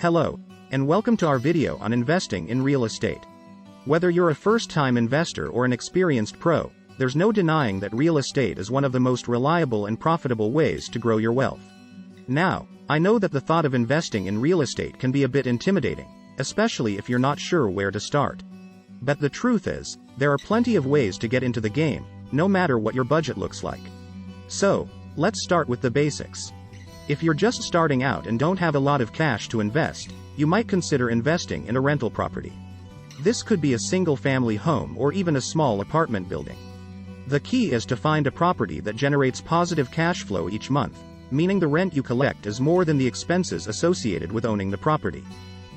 Hello, and welcome to our video on investing in real estate. Whether you're a first-time investor or an experienced pro, there's no denying that real estate is one of the most reliable and profitable ways to grow your wealth. Now, I know that the thought of investing in real estate can be a bit intimidating, especially if you're not sure where to start. But the truth is, there are plenty of ways to get into the game, no matter what your budget looks like. So, let's start with the basics. If you're just starting out and don't have a lot of cash to invest, you might consider investing in a rental property. This could be a single-family home or even a small apartment building. The key is to find a property that generates positive cash flow each month, meaning the rent you collect is more than the expenses associated with owning the property.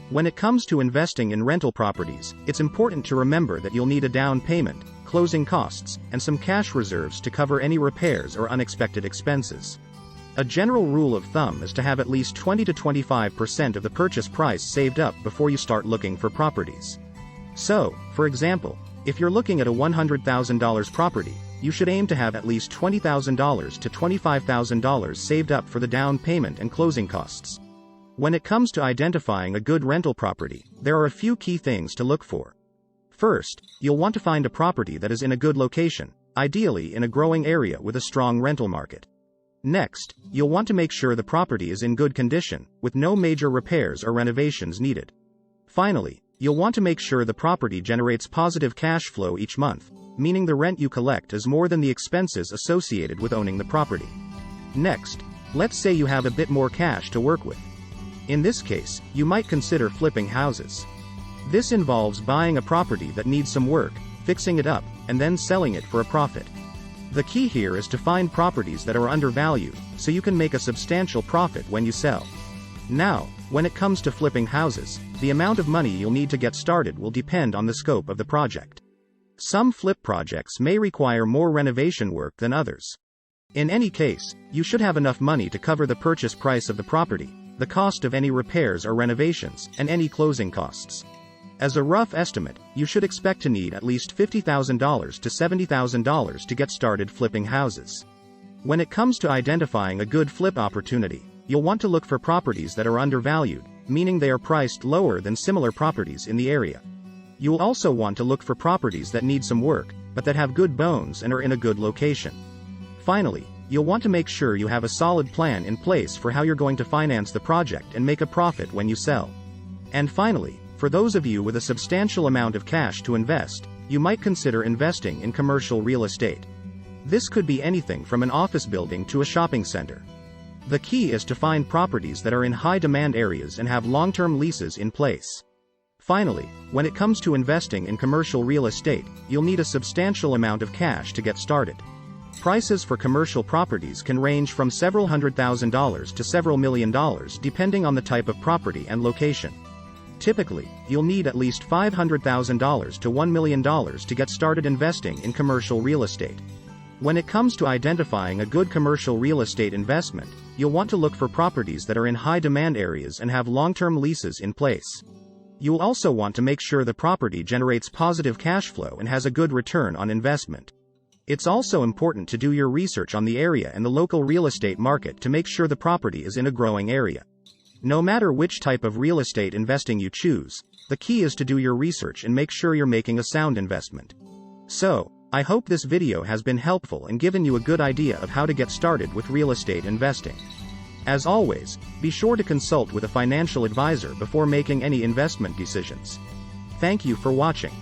When it comes to investing in rental properties, it's important to remember that you'll need a down payment, closing costs, and some cash reserves to cover any repairs or unexpected expenses. A general rule of thumb is to have at least 20 to 25% of the purchase price saved up before you start looking for properties. So, for example, if you're looking at a $100,000 property, you should aim to have at least $20,000 to $25,000 saved up for the down payment and closing costs. When it comes to identifying a good rental property, there are a few key things to look for. First, you'll want to find a property that is in a good location, ideally in a growing area with a strong rental market. Next, you'll want to make sure the property is in good condition, with no major repairs or renovations needed. Finally, you'll want to make sure the property generates positive cash flow each month, meaning the rent you collect is more than the expenses associated with owning the property. Next, let's say you have a bit more cash to work with. In this case, you might consider flipping houses. This involves buying a property that needs some work, fixing it up, and then selling it for a profit. The key here is to find properties that are undervalued, so you can make a substantial profit when you sell. Now, when it comes to flipping houses, the amount of money you'll need to get started will depend on the scope of the project. Some flip projects may require more renovation work than others. In any case, you should have enough money to cover the purchase price of the property, the cost of any repairs or renovations, and any closing costs. As a rough estimate, you should expect to need at least $50,000 to $70,000 to get started flipping houses. When it comes to identifying a good flip opportunity, you'll want to look for properties that are undervalued, meaning they are priced lower than similar properties in the area. You'll also want to look for properties that need some work, but that have good bones and are in a good location. Finally, you'll want to make sure you have a solid plan in place for how you're going to finance the project and make a profit when you sell. And finally, for those of you with a substantial amount of cash to invest, you might consider investing in commercial real estate. This could be anything from an office building to a shopping center. The key is to find properties that are in high-demand areas and have long-term leases in place. Finally, when it comes to investing in commercial real estate, you'll need a substantial amount of cash to get started. Prices for commercial properties can range from several $100,000 to several $1 million depending on the type of property and location. Typically, you'll need at least $500,000 to $1 million to get started investing in commercial real estate. When it comes to identifying a good commercial real estate investment, you'll want to look for properties that are in high-demand areas and have long-term leases in place. You'll also want to make sure the property generates positive cash flow and has a good return on investment. It's also important to do your research on the area and the local real estate market to make sure the property is in a growing area. No matter which type of real estate investing you choose, the key is to do your research and make sure you're making a sound investment. So, I hope this video has been helpful and given you a good idea of how to get started with real estate investing. As always, be sure to consult with a financial advisor before making any investment decisions. Thank you for watching.